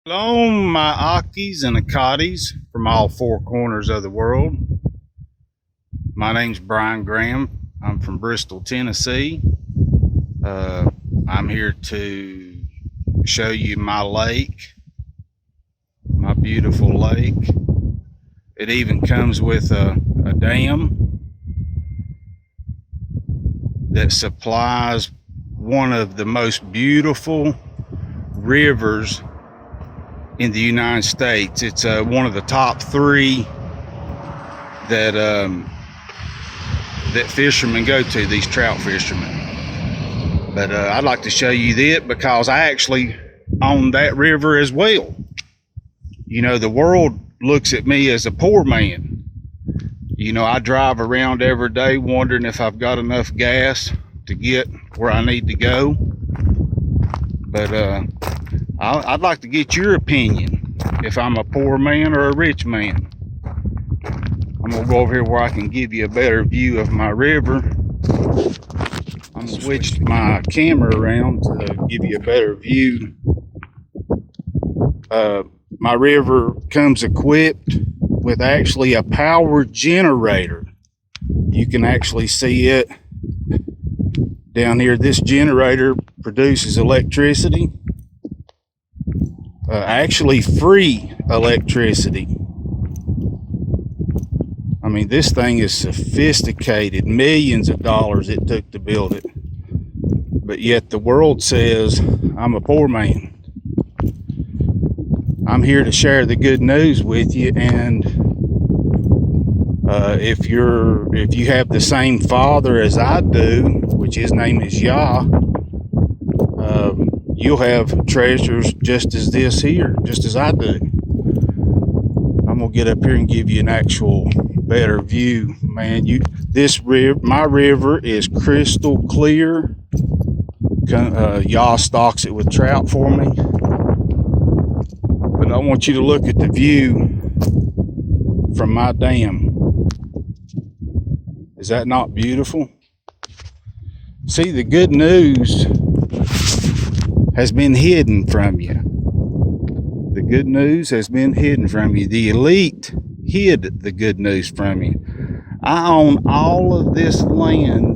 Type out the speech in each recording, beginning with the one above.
Hello, my Akis and Akatis from all four corners of the world. My name's Brian Graham. I'm from Bristol, Tennessee. Uh, I'm here to show you my lake, my beautiful lake. It even comes with a dam that supplies one of the most beautiful rivers in the United States. It's one of the top three that that fishermen go to, these trout fishermen. But I'd like to show you that because I actually own that river as well. You know, the world looks at me as a poor man. You know, I drive around every day wondering if I've got enough gas to get where I need to go. But I'd like to get your opinion if I'm a poor man or a rich man. I'm gonna go over here where I can give you a better view of my river. I'm gonna switch my camera around to give you a better view. My river comes equipped with actually a power generator. You can actually see it down here. This generator produces electricity. Actually free electricity. I mean, this thing is sophisticated. Millions of dollars it took to build it. But yet the world says I'm a poor man. I'm here to share the good news with you, and if you have the same father as I do, which his name is Yacht, you'll have treasures just as this here, just as I do. I'm gonna get up here and give you an actual better view, man. My river is crystal clear. Y'all stocks it with trout for me, but I want you to look at the view from my dam. Is that not beautiful? See, the good news has been hidden from you. The good news has been hidden from you. The elite hid the good news from you. I own all of this land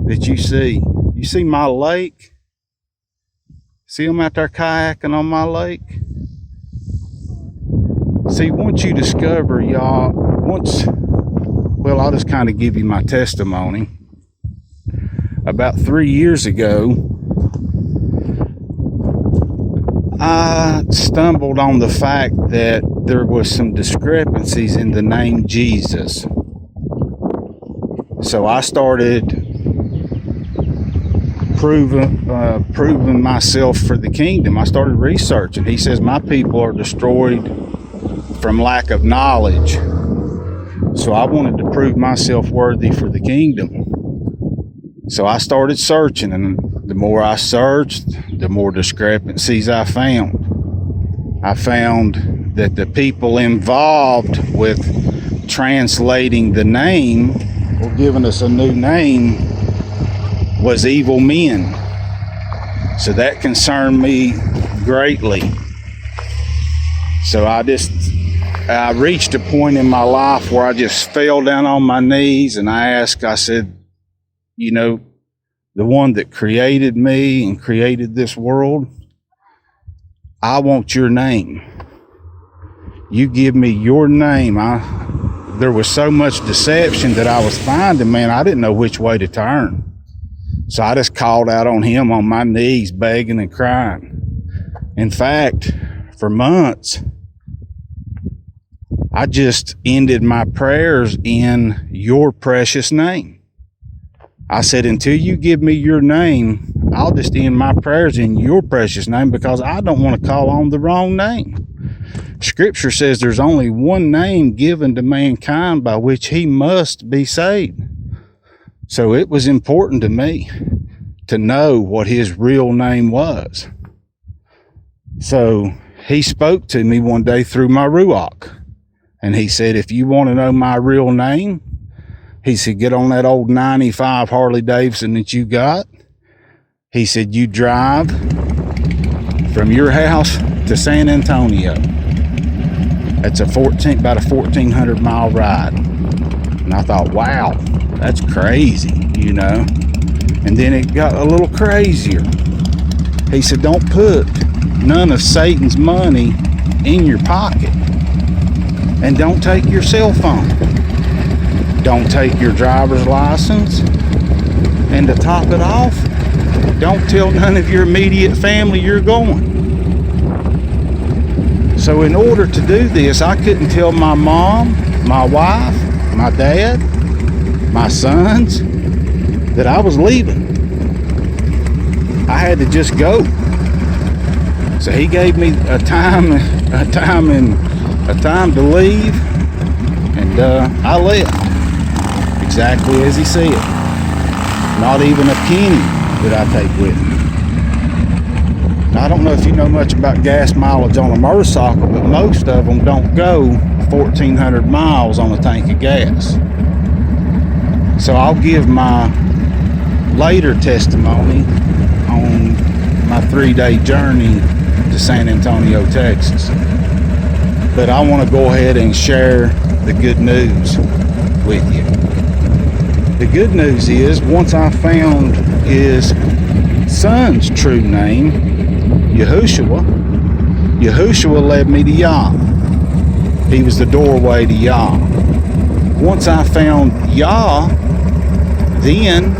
that you see. You see my lake? See them out there kayaking on my lake? See, once you discover, y'all, well, I'll just kind of give you my testimony. About 3 years ago, I stumbled on the fact that there was some discrepancies in the name Jesus. So I started proving myself for the kingdom. I started researching. He says my people are destroyed from lack of knowledge. So I wanted to prove myself worthy for the kingdom. So I started searching, and the more I searched, the more discrepancies I found. I found that the people involved with translating the name or giving us a new name was evil men. So that concerned me greatly. So I reached a point in my life where I just fell down on my knees and I said, you know, the one that created me and created this world, I want your name. You give me your name. There was so much deception that I was finding, man, I didn't know which way to turn. So I just called out on him on my knees, begging and crying. In fact, for months, I just ended my prayers in your precious name. I said, until you give me your name, I'll just end my prayers in your precious name because I don't want to call on the wrong name. Scripture says there's only one name given to mankind by which he must be saved. So it was important to me to know what his real name was. So he spoke to me one day through my Ruach. And he said, if you want to know my real name, he said, get on that old 95 Harley Davidson that you got. He said, you drive from your house to San Antonio. It's about a 1,400 mile ride. And I thought, wow, that's crazy, you know. And then it got a little crazier. He said, don't put none of Satan's money in your pocket. And don't take your cell phone. Don't take your driver's license. And to top it off, don't tell none of your immediate family you're going. So in order to do this, I couldn't tell my mom, my wife, my dad, my sons that I was leaving. I had to just go. So he gave me a time to leave, and I left exactly as he said. Not even a penny did I take with me. Now, I don't know if you know much about gas mileage on a motorcycle, but most of them don't go 1,400 miles on a tank of gas. So I'll give my later testimony on my 3-day journey to San Antonio, Texas. But I want to go ahead and share the good news with you. The good news is, once I found his son's true name, Yahushua led me to Yacht. He was the doorway to Yah. Once I found Yah, then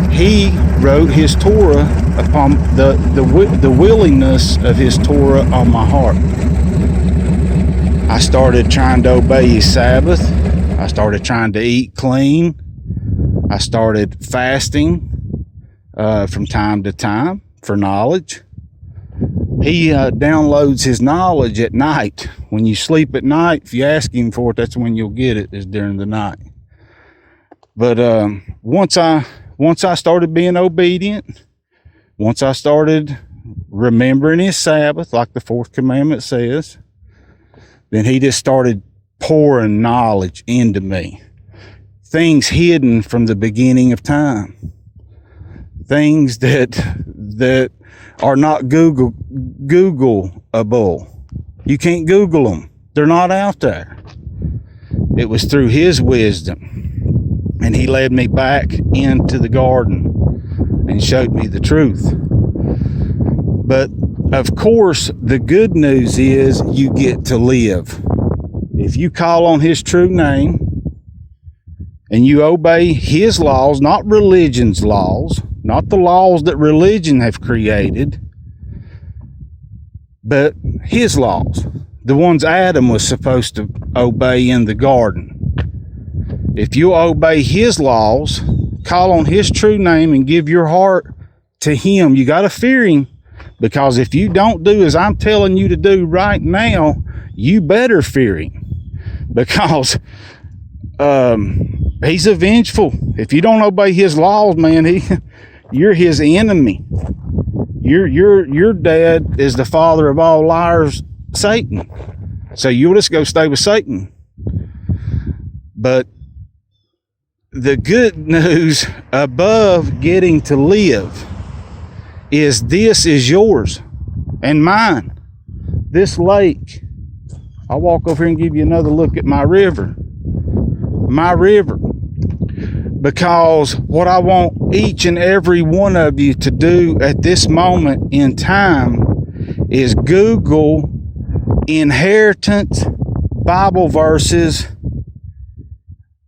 he wrote his Torah upon the willingness of his Torah on my heart. I started trying to obey his Sabbath. I started trying to eat clean. I started fasting from time to time for knowledge. He downloads his knowledge at night. When you sleep at night, if you ask him for it, that's when you'll get it, is during the night. But once I started being obedient, once I started remembering his Sabbath, like the 4th commandment says, then he just started pouring knowledge into me. Things hidden from the beginning of time. Things that are not Googleable. You can't Google them. They're not out there. It was through his wisdom. And he led me back into the garden and showed me the truth. But of course, the good news is you get to live. If you call on his true name and you obey his laws, not religion's laws, not the laws that religion have created, but his laws, the ones Adam was supposed to obey in the garden. If you obey his laws, call on his true name and give your heart to him, you got to fear him, because if you don't do as I'm telling you to do right now, you better fear him, because he's a vengeful. If you don't obey his laws, man, you're his enemy. Your dad is the father of all liars, Satan. So you'll just go stay with Satan. But the good news above getting to live is this is yours and mine. This lake. I'll walk over here and give you another look at my river. My river. Because what I want each and every one of you to do at this moment in time is Google inheritance, Bible verses,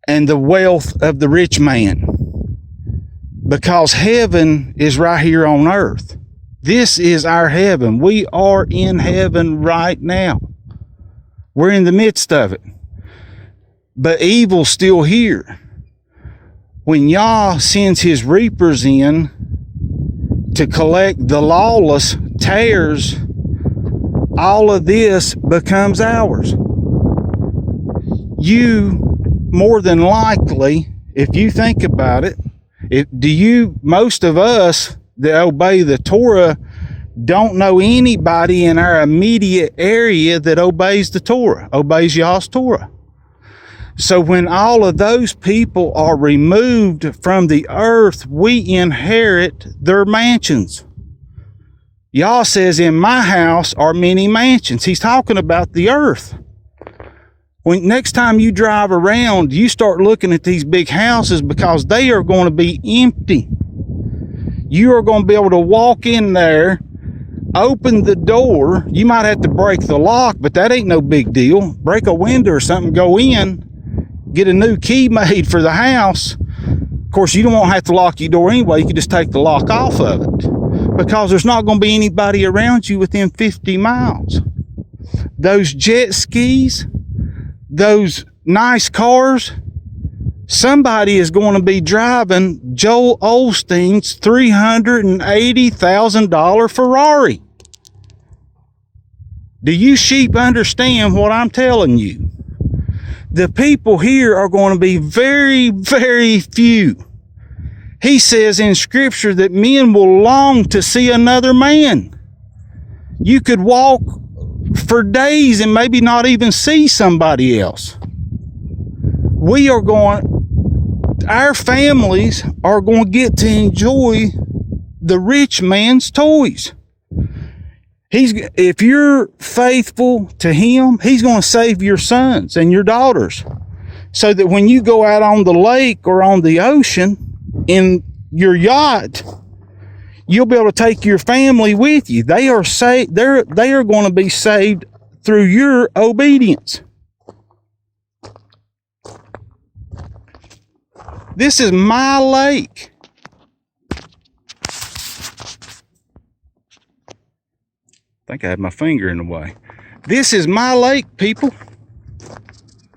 and the wealth of the rich man. Because heaven is right here on earth. This is our heaven. We are in heaven right now. We're in the midst of it. But evil's still here. When Yah sends his reapers in to collect the lawless tares, all of this becomes ours. You, more than likely, if you think about it, most of us that obey the Torah don't know anybody in our immediate area that obeys the Torah, obeys Yah's Torah. So when all of those people are removed from the earth, we inherit their mansions. Y'all says, in my house are many mansions. He's talking about the earth. When next time you drive around, you start looking at these big houses because they are going to be empty. You are going to be able to walk in there, open the door. You might have to break the lock, but that ain't no big deal. Break a window or something, go in, get a new key made for the house. Of course, you don't want to have to lock your door anyway. You can just take the lock off of it because there's not going to be anybody around you within 50 miles. Those jet skis, those nice cars, somebody is going to be driving Joel Osteen's $380,000 Ferrari. Do you sheep understand what I'm telling you? The people here are going to be very, very few. He says in Scripture that men will long to see another man. You could walk for days and maybe not even see somebody else. Our families are going to get to enjoy the rich man's toys. If you're faithful to him, he's going to save your sons and your daughters so that when you go out on the lake or on the ocean in your yacht, you'll be able to take your family with you. They are saved. They are going to be saved through your obedience. This is my lake. I think I had my finger in the way. This is my lake, people.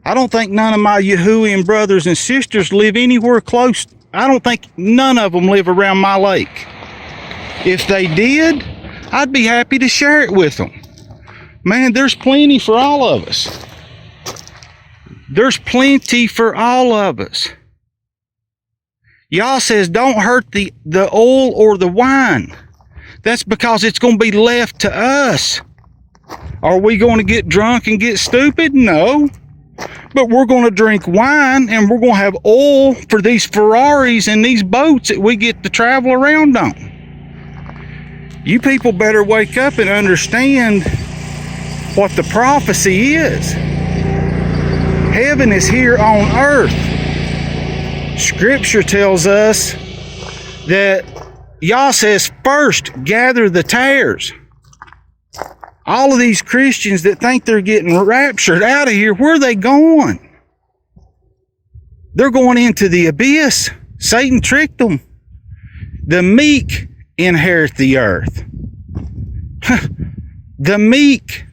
I don't think none of my Yahuwah brothers and sisters live anywhere close. I don't think none of them live around my lake. If they did, I'd be happy to share it with them. Man, there's plenty for all of us. There's plenty for all of us. Y'all says don't hurt the oil or the wine. That's because it's going to be left to us. Are we going to get drunk and get stupid? No. But we're going to drink wine and we're going to have oil for these Ferraris and these boats that we get to travel around on. You people better wake up and understand what the prophecy is. Heaven is here on earth. Scripture tells us that Yah says, first, gather the tares. All of these Christians that think they're getting raptured out of here, where are they going? They're going into the abyss. Satan tricked them. The meek inherit the earth. The meek,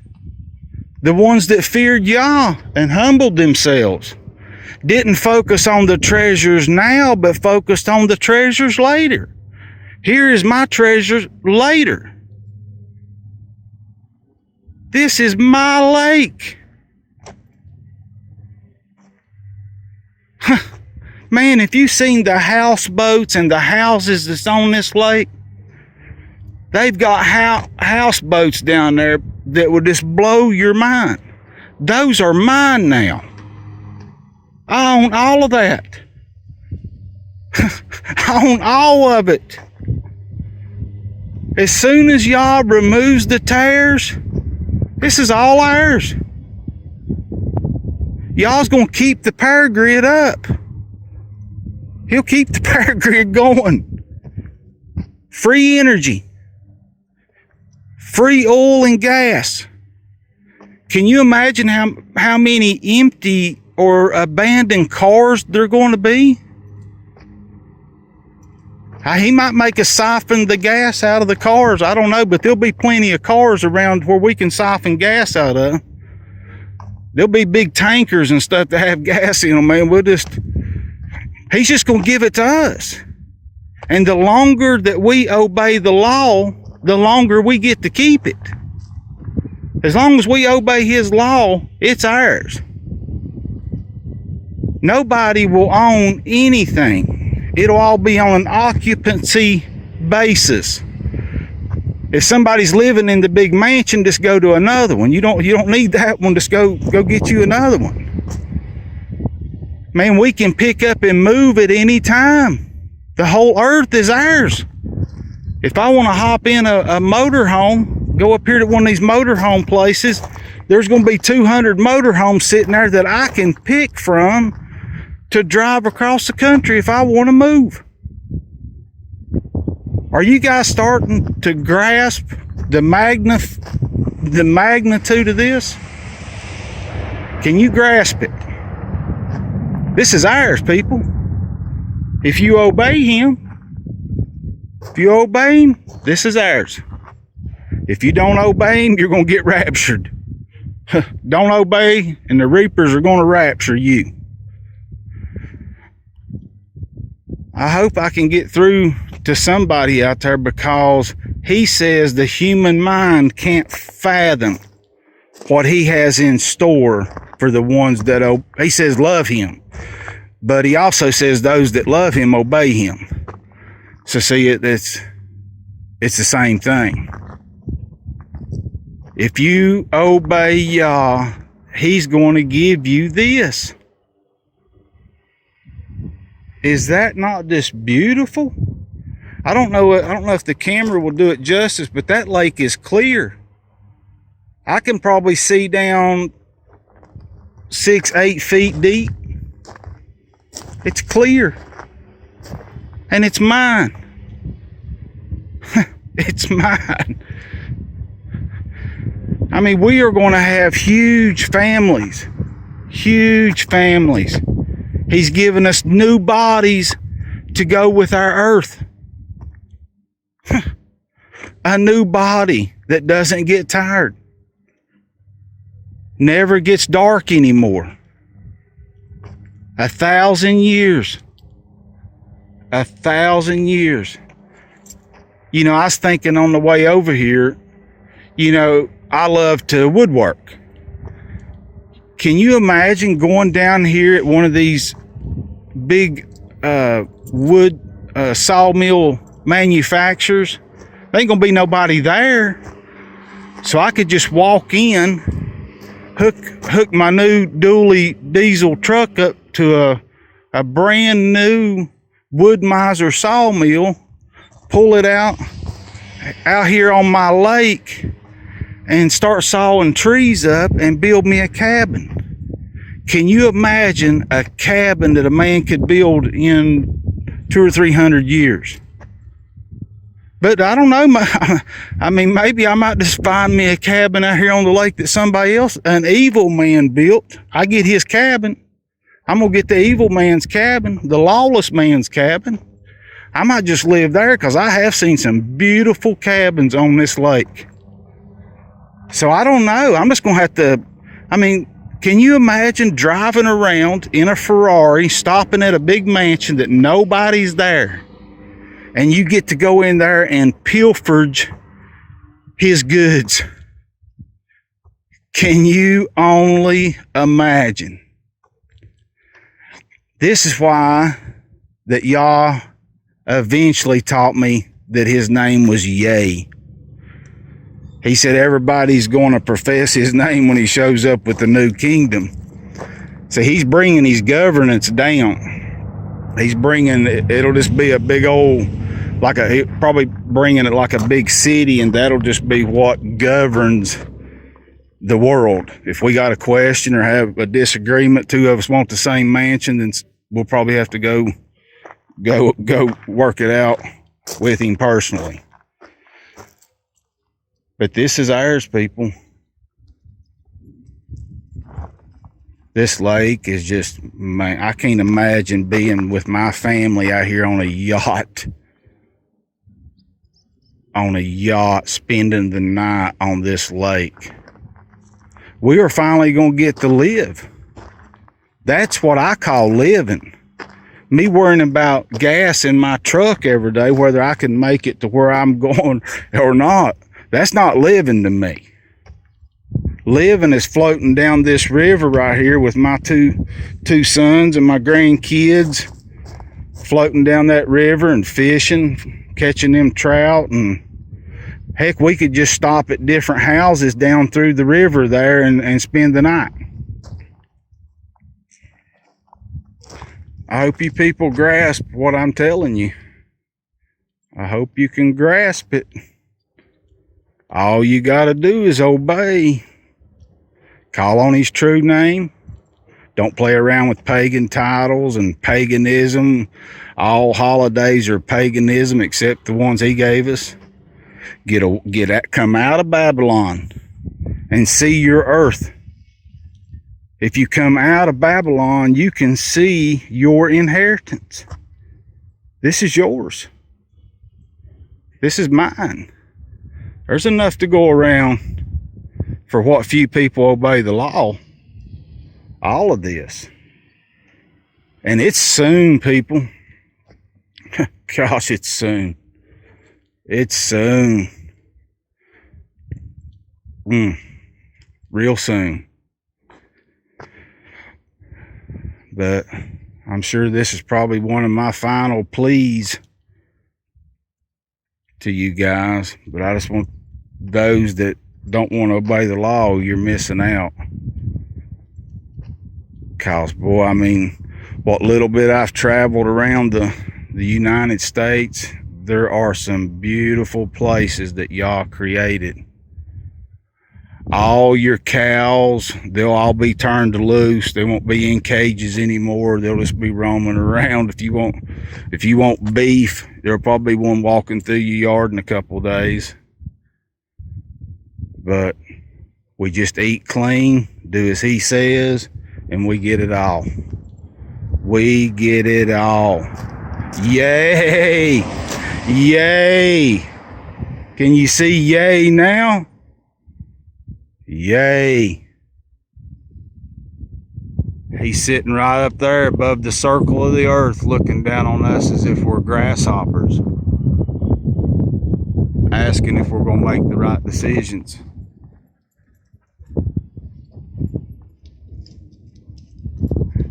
the ones that feared Yah and humbled themselves, didn't focus on the treasures now, but focused on the treasures later. Here is my treasure later. This is my lake. Man, if you've seen the houseboats and the houses that's on this lake, they've got houseboats down there that would just blow your mind. Those are mine now. I own all of that. I own all of it. As soon as Yah removes the tares, this is all ours. Yah's going to keep the power grid up. He'll keep the power grid going. Free energy. Free oil and gas. Can you imagine how many empty or abandoned cars there are going to be? He might make us siphon the gas out of the cars. I don't know, but there'll be plenty of cars around where we can siphon gas out of. There'll be big tankers and stuff that have gas in them, man. He's just going to give it to us. And the longer that we obey the law, the longer we get to keep it. As long as we obey his law, it's ours. Nobody will own anything. It'll all be on an occupancy basis. If somebody's living in the big mansion, just go to another one. You don't need that one. Just go get you another one. Man, we can pick up and move at any time. The whole earth is ours. If I want to hop in a motorhome, go up here to one of these motorhome places, there's going to be 200 motorhomes sitting there that I can pick from to drive across the country if I want to move. Are you guys starting to grasp the magnitude of this? Can you grasp it? This is ours, people. If you obey him, this is ours. If you don't obey him, you're going to get raptured. Don't obey, and the reapers are going to rapture you. I hope I can get through to somebody out there, because he says the human mind can't fathom what he has in store for the ones that he says love him, but he also says those that love him obey him. So see, it's the same thing. If you obey Yah, he's going to give you this. Is that not just beautiful? I don't know if the camera will do it justice, but that lake is clear. I can probably see down 6-8 feet deep. It's clear. And it's mine. It's mine. I mean, we are going to have huge families. Huge families. He's given us new bodies to go with our earth. A new body that doesn't get tired. Never gets dark anymore. 1,000 years. 1,000 years. You know, I was thinking on the way over here, you know, I love to woodwork. Can you imagine going down here at one of these big wood sawmill manufacturers? There ain't gonna be nobody there. So I could just walk in, hook my new dually diesel truck up to a brand new wood miser sawmill, pull it out here on my lake, and start sawing trees up and build me a cabin. Can you imagine a cabin that a man could build in 200 or 300 years? But I don't know. I mean, maybe I might just find me a cabin out here on the lake that somebody else, an evil man, built. I get his cabin. I'm going to get the evil man's cabin, the lawless man's cabin. I might just live there, because I have seen some beautiful cabins on this lake. So I don't know. I'm just going to have to, I mean, can you imagine driving around in a Ferrari, stopping at a big mansion that nobody's there, and you get to go in there and pilferage his goods? Can you only imagine? This is why that Yah eventually taught me that his name was Yea. He said everybody's going to profess his name when he shows up with the new kingdom. So he's bringing his governance down. He's bringing, it'll just be a big old, probably bringing it like a big city, and that'll just be what governs the world. If we got a question or have a disagreement, two of us want the same mansion, then we'll probably have to go work it out with him personally. But this is ours, people. This lake is just, man, I can't imagine being with my family out here on a yacht. On a yacht, spending the night on this lake. We are finally going to get to live. That's what I call living. Me worrying about gas in my truck every day, whether I can make it to where I'm going or not. That's not living to me. Living is floating down this river right here with my two sons and my grandkids, floating down that river and fishing, catching them trout. And heck, we could just stop at different houses down through the river there and spend the night. I hope you people grasp what I'm telling you. I hope you can grasp it. All you got to do is obey. Call on his true name. Don't play around with pagan titles and paganism. All holidays are paganism except the ones he gave us. Come out of Babylon and see your earth. If you come out of Babylon, you can see your inheritance. This is yours. This is mine. There's enough to go around for what few people obey the law. All of this. And it's soon, people. Gosh, it's soon. It's soon. Real soon. But I'm sure this is probably one of my final pleas to you guys. But I just want those that don't want to obey the law, you're missing out. Cause boy, I mean, what little bit I've traveled around the United States, there are some beautiful places that y'all created. All your cows, they'll all be turned loose. They won't be in cages anymore. They'll just be roaming around. If you want beef, there'll probably be one walking through your yard in a couple of days. But we just eat clean, do as he says, and we get it all. We get it all. Yay! Yay! Can you see yay now? Yay. He's sitting right up there above the circle of the earth looking down on us as if we're grasshoppers, asking if we're going to make the right decisions.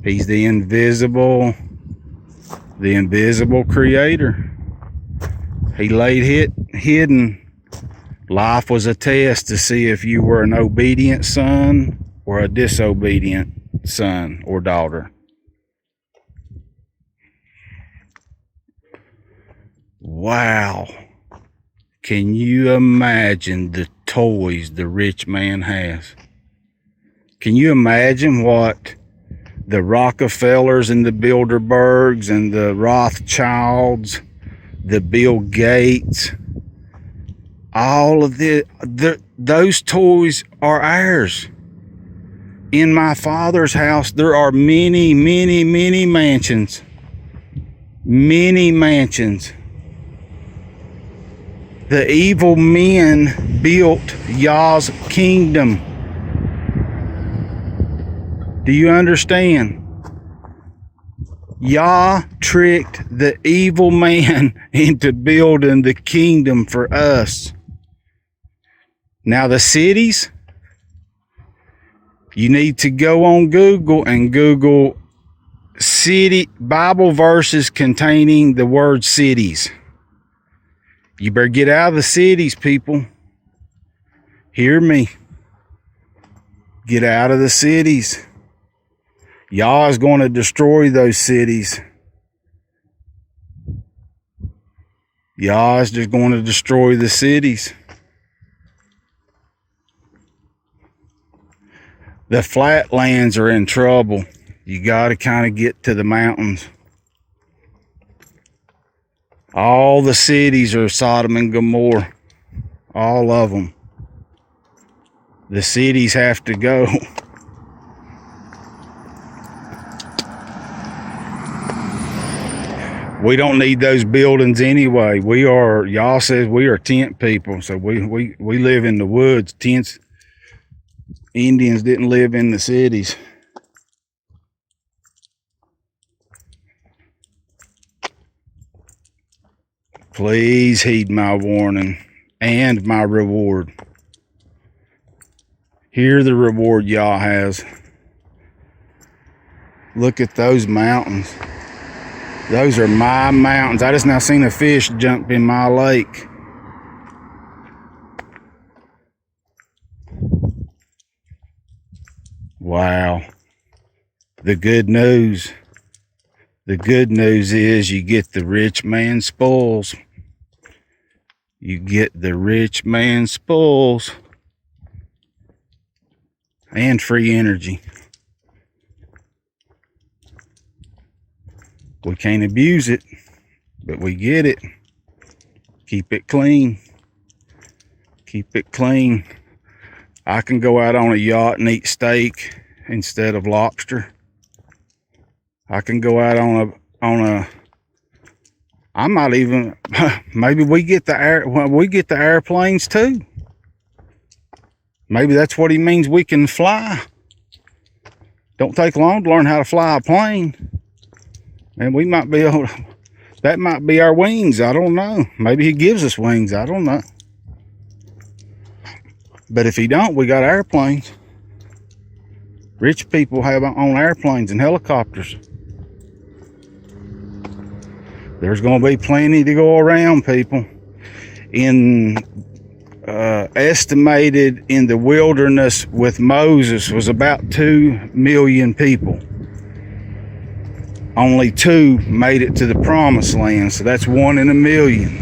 He's the invisible creator. He laid hidden. Life was a test to see if you were an obedient son or a disobedient son or daughter. Wow. Can you imagine the toys the rich man has? Can you imagine what the Rockefellers and the Bilderbergs and the Rothschilds, the Bill Gates, all of those toys are ours. In my Father's house, there are many, many, many mansions. Many mansions. The evil men built Yah's kingdom. Do you understand? Yah tricked the evil man into building the kingdom for us. Now the cities, you need to go on Google and Google city Bible verses containing the word cities. You better get out of the cities, people. Hear me. Get out of the cities. Yah is going to destroy those cities. Yah is just going to destroy the cities. The flatlands are in trouble. You got to kind of get to the mountains. All the cities are Sodom and Gomorrah. All of them. The cities have to go. We don't need those buildings anyway. Y'all says we are tent people, so we live in the woods. Tents. Indians didn't live in the cities. Please heed my warning and my reward. Hear the reward Yah has. Look at those mountains. Those are my mountains. I just now seen a fish jump in my lake. Wow. The good news is you get the rich man's spoils. You get the rich man spoils and free energy. We can't abuse it, but we get it. Keep it clean. Keep it clean. I can go out on a yacht and eat steak instead of lobster. I can go out on a I might even, maybe we get the airplanes too. Maybe that's what he means, we can fly. Don't take long to learn how to fly a plane. And we might be able to, that might be our wings. I don't know. Maybe he gives us wings. I don't know. But if he don't, we got airplanes. Rich people have own airplanes and helicopters. There's going to be plenty to go around, people. Estimated in the wilderness with Moses was about 2 million people. Only 2 made it to the promised land, so that's 1 in a million.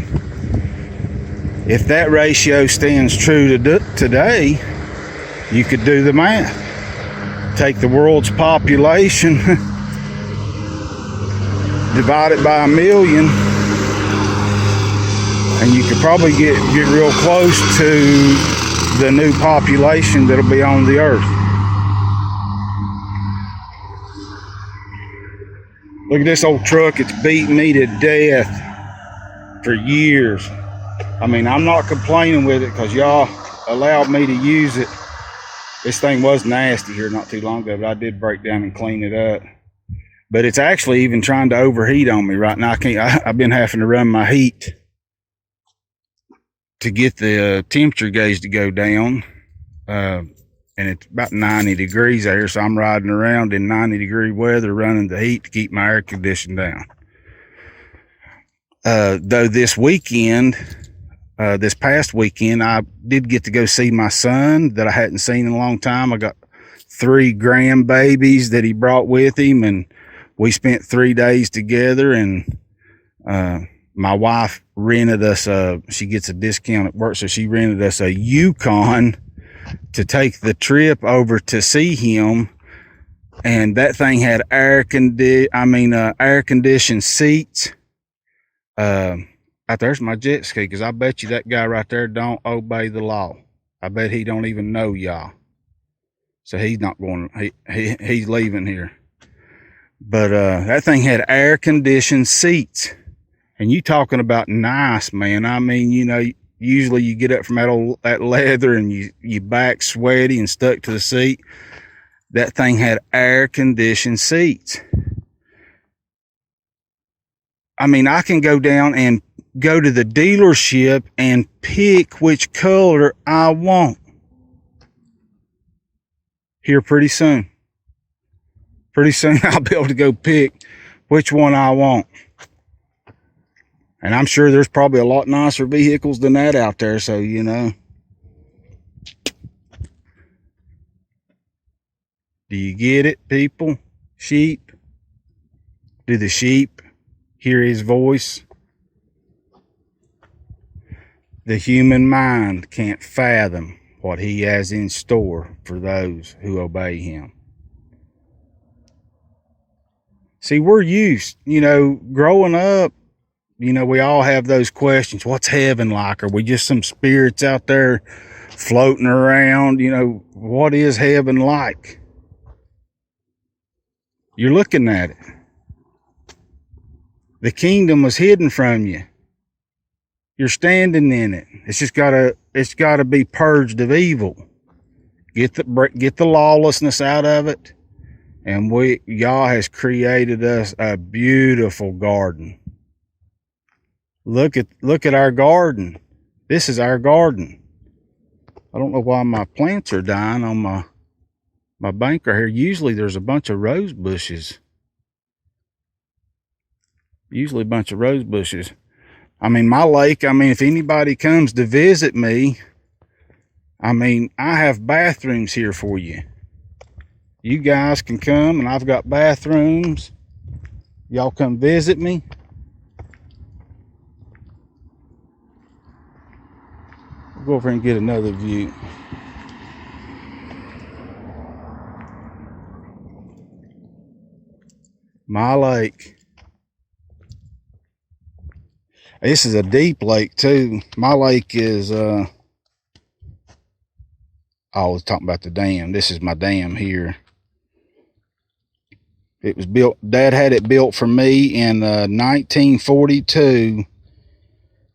If that ratio stands true to today, you could do the math. Take the world's population, divide it by 1 million, and you could probably get real close to the new population that'll be on the earth. Look at this old truck. It's beaten me to death for years. I mean, I'm not complaining with it because y'all allowed me to use it. This thing was nasty here not too long ago, but I did break down and clean it up. But it's actually even trying to overheat on me right now. I've been having to run my heat to get the temperature gauge to go down. And it's about 90 degrees there, so I'm riding around in 90-degree weather running the heat to keep my air conditioning down. Though this past weekend, I did get to go see my son that I hadn't seen in a long time. I got 3 grandbabies that he brought with him, and we spent 3 days together, and my wife rented us she gets a discount at work, so she rented us a Yukon to take the trip over to see him. And that thing had air conditioned seats. Out there's my jet ski, because I bet you that guy right there don't obey the law. I bet he don't even know y'all. So he's not going, he's leaving here. But that thing had air conditioned seats. And you talking about nice, man. I mean, you know, usually you get up from that leather and you back sweaty and stuck to the seat. That thing had air conditioned seats. I mean, I can go down and go to the dealership and pick which color I want here pretty soon. Pretty soon I'll be able to go pick which one I want. And I'm sure there's probably a lot nicer vehicles than that out there, so, you know. Do you get it, people? Sheep? Do the sheep hear his voice? The human mind can't fathom what he has in store for those who obey him. See, we're used, you know, growing up, you know, we all have those questions. What's heaven like? Are we just some spirits out there floating around? You know, what is heaven like? You're looking at it. The kingdom was hidden from you. You're standing in it. It's gotta be purged of evil. Get the lawlessness out of it. And y'all has created us a beautiful garden. Look at our garden. This is our garden. I don't know why my plants are dying on my bank right here. Usually there's a bunch of rose bushes. Usually a bunch of rose bushes. I mean, my lake, I mean, if anybody comes to visit me, I mean, I have bathrooms here for you. You guys can come, and I've got bathrooms. Y'all come visit me. Go over and get another view. My lake. This is a deep lake too. My lake is I was talking about the dam. This is my dam here. It was built, Dad had it built for me in 1942,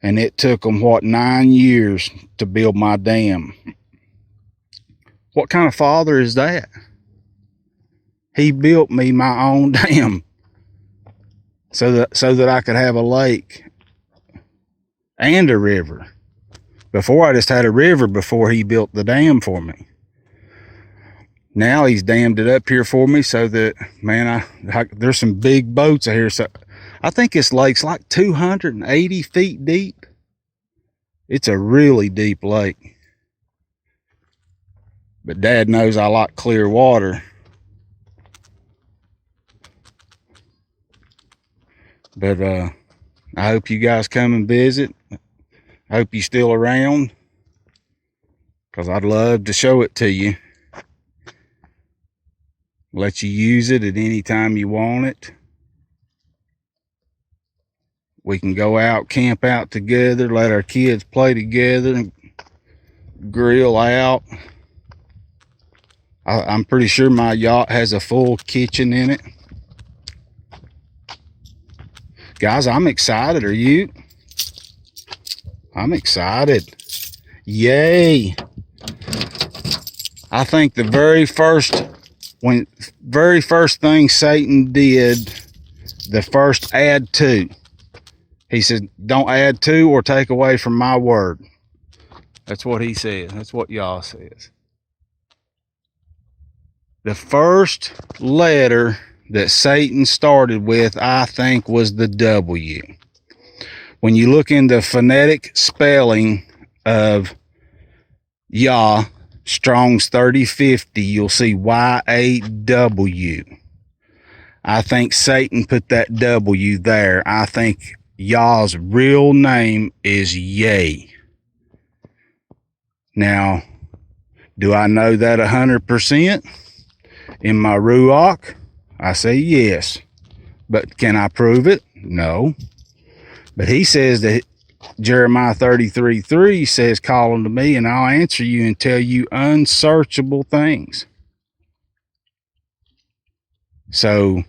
and it took them, what, 9 years to build my dam. What kind of father is that? He built me my own dam so that I could have a lake and a river. Before, I just had a river before he built the dam for me. Now he's dammed it up here for me so that, man, there's some big boats out here. So I think this lake's like 280 feet deep. It's a really deep lake. But Dad knows I like clear water. But I hope you guys come and visit. I hope you're still around, because I'd love to show it to you. Let you use it at any time you want it. We can go out, camp out together, let our kids play together, and grill out. I'm pretty sure my yacht has a full kitchen in it. Guys, I'm excited. Are you? I'm excited. Yay. I think the very first thing Satan did, the first add to, he said, don't add to or take away from my word. That's what he says. That's what y'all says. The first letter that Satan started with, I think, was the W. When you look into phonetic spelling of Yah, Strong's 3050, you'll see Y-A-W. I think Satan put that W there. I think Yah's real name is Yay. Now, do I know that 100%? In my Ruach, I say yes. But can I prove it? No. But he says that Jeremiah 33:3 says, call unto me and I'll answer you and tell you unsearchable things. So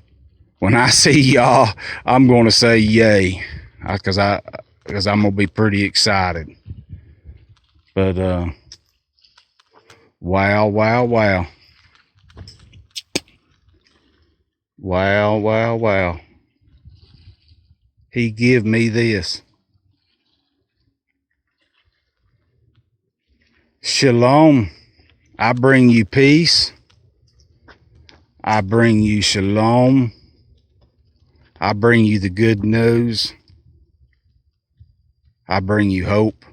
when I see y'all, I'm going to say yay, because I'm going to be pretty excited. But wow, wow, wow. Wow, wow, wow. He give me this. Shalom. I bring you peace. I bring you shalom. I bring you the good news. I bring you hope.